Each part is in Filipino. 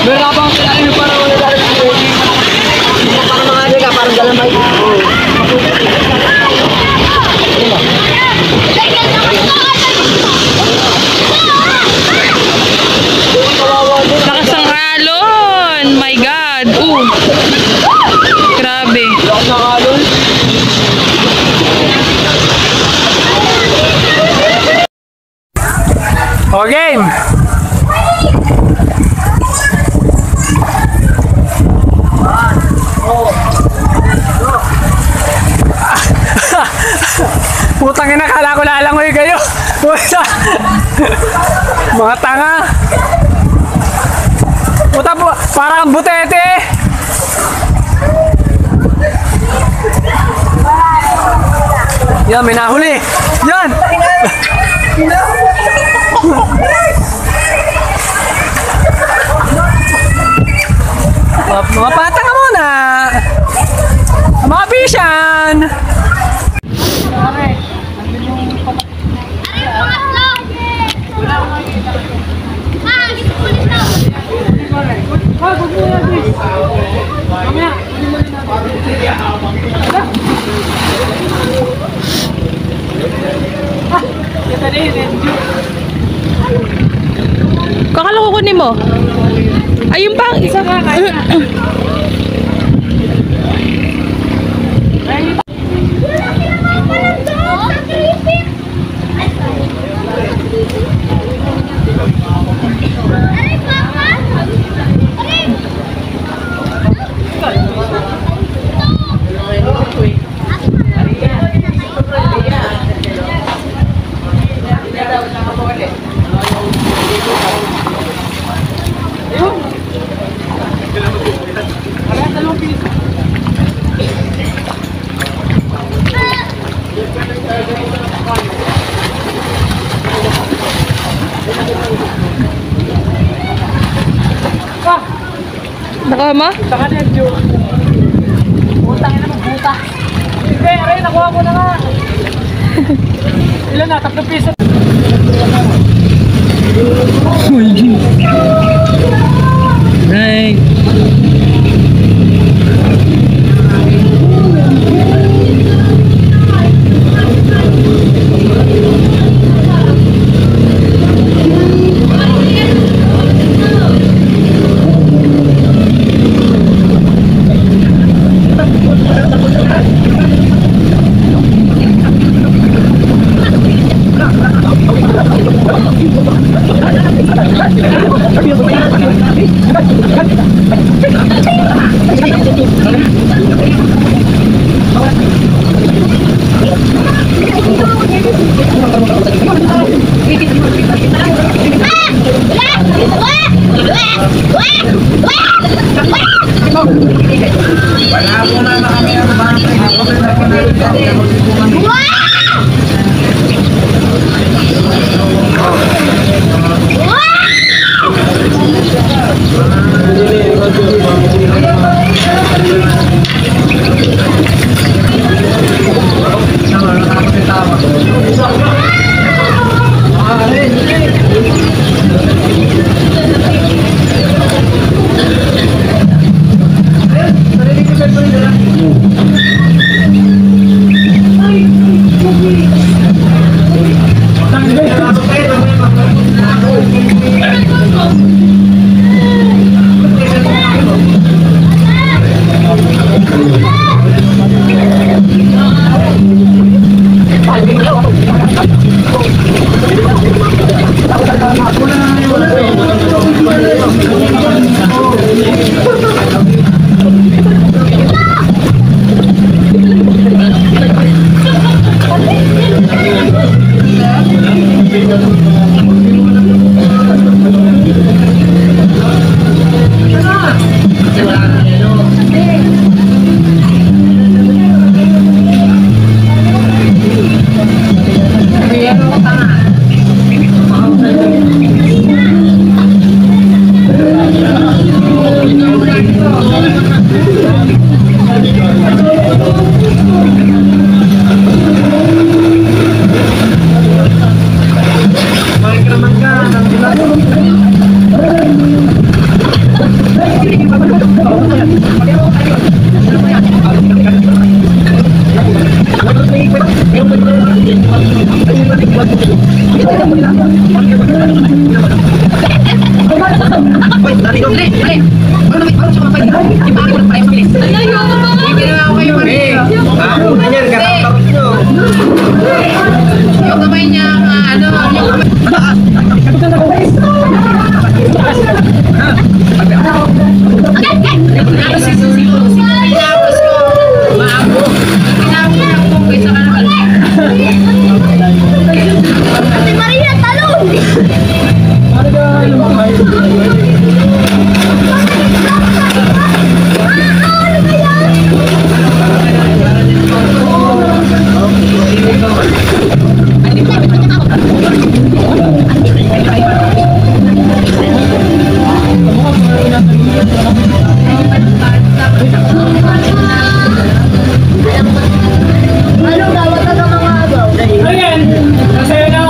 Meron ka bang kailangan yung parang wala dahil sa ready? Parang mga ano ka, parang galamay. Lakas ng alon! My God! Grabe. Lakas ng alon. O, game! Putang ina, kala ko lalangoy kayo. Puta. Mga tanga. Puta po, parang butete. Yan, may nahuli. Yan. Mga patanga muna. Mga pisyan. Kakala ko kunin mo. Ayun pa, isa ka. Nakama? Saka na yung utang na magbuta. Hindi, aray, nakuha ko na nga. Ilan na? 3 piso. Right. Yung kamay niya, ano, yung Ate Maria, talon! Ano, gawat na mga agaw? Ayan! Nasa'yo na!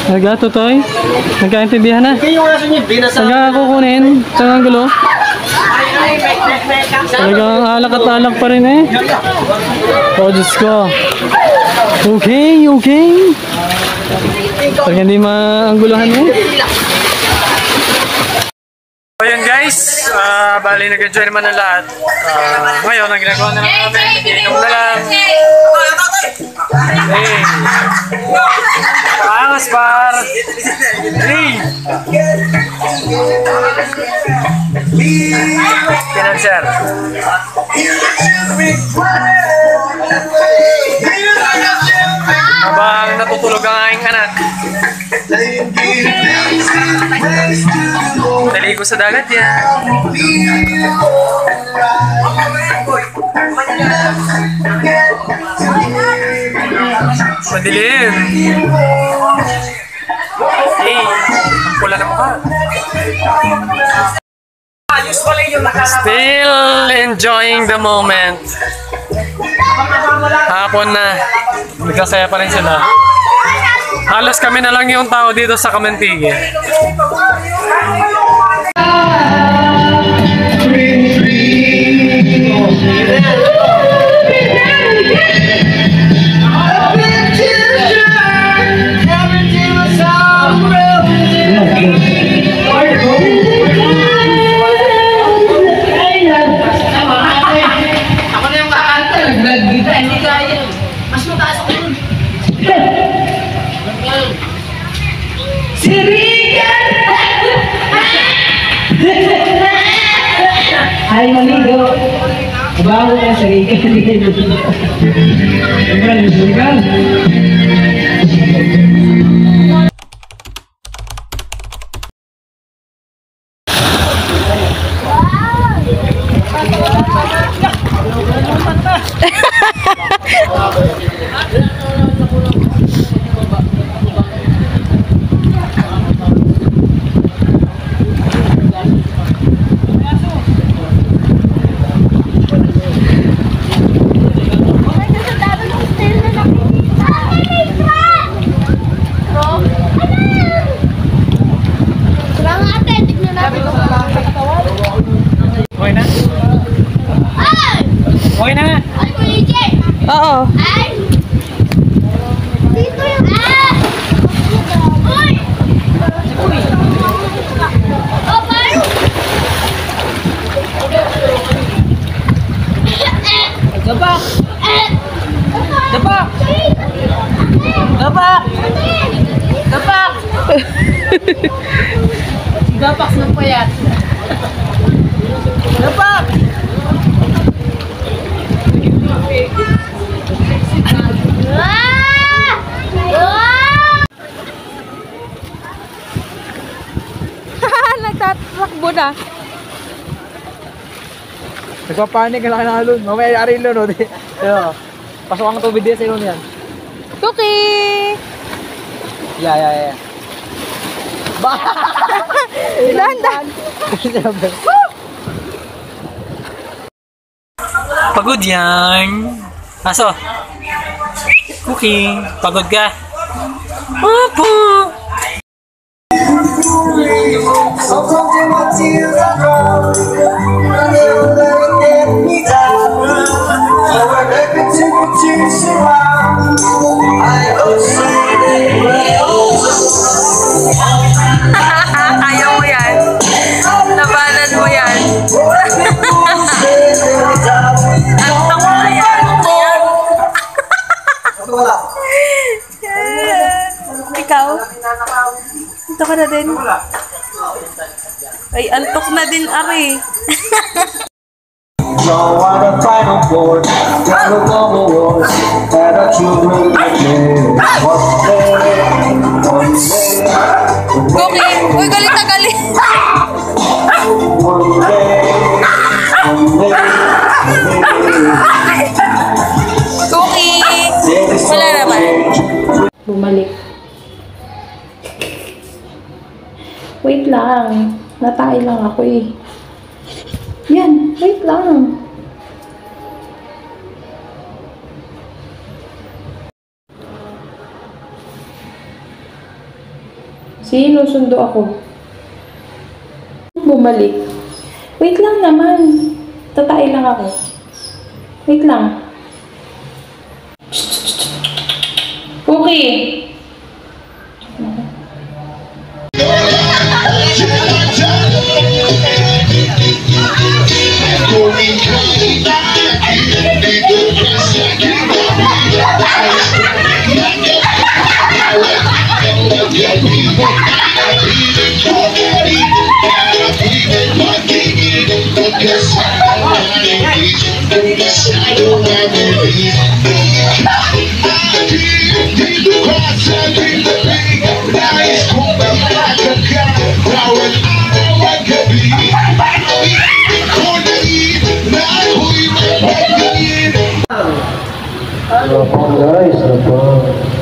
Nagato toy? Nagkaintindihan na? Saan ka kukunin? Saan ang gulo? Talagang alak at alak pa rin eh. Oh, Diyos ko. Okay, okay. Talagang hindi maanggulahan eh. So yun guys, bali nag-enjoy naman ng lahat. Ngayon, ang ginagawa na lang namin, nagiinom na lang. Hey! Paangas par! Hey! Kinanser. Habang natutulog ang aking anak. Naligo sa dagat yan. Madilim. Hey, ang pula na mukha. Still enjoying the moment. Hapon na. Nagkasaya pa rin sila. Halos kami na lang yung tao dito sa Kamantige. Bago ka sa ikan. Ikan. Okay na? Okay na? Oo. Dito yung... Uy! Oh, paano? Dapak! Dapak! Dapak! Dapak! Dapak ng payat. Dapak! Ah! Ah! Nagtatakbo na. Nagpapanik ka lang na halon. Mamaya yari lo, no? Pasok ang tubig din sa ilon yan. Cookie! Yeah. Dahan-dahan. Pagod yan. Aso? Cooking. Pagod ka? Opo! Ayaw mo yan. Labanan mo yan. Ang mo yan. Ikaw? Ito ka na din. Ay, antok na din, Ari. So on the final board, got a global wars, and our children again. One day, Cookie! Uy, galit na galit. one day, Cookie! Wala naman. Bumalik. Wait lang. Natay lang ako eh. Yan, wait lang. Sinusundo ako. Bumalik. Wait lang naman. Tatay lang ako. Wait lang. Cookie!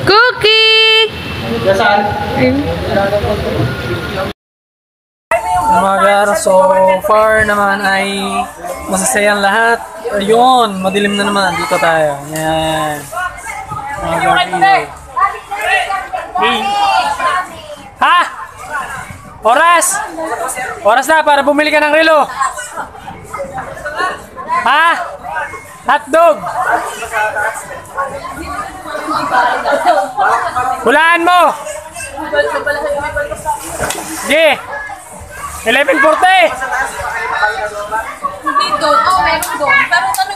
Cookie! Mga so far naman ay masasayang lahat. Ayun, madilim na naman. Dito tayo. Yan. Mga gar-ilaw. Hey! Ha? Oras! Oras na para bumili ka ng relo. Ha? Hotdog! Hulaan mo! Sige! 11:40! Hindi doon. Oh, meron doon. Pero ano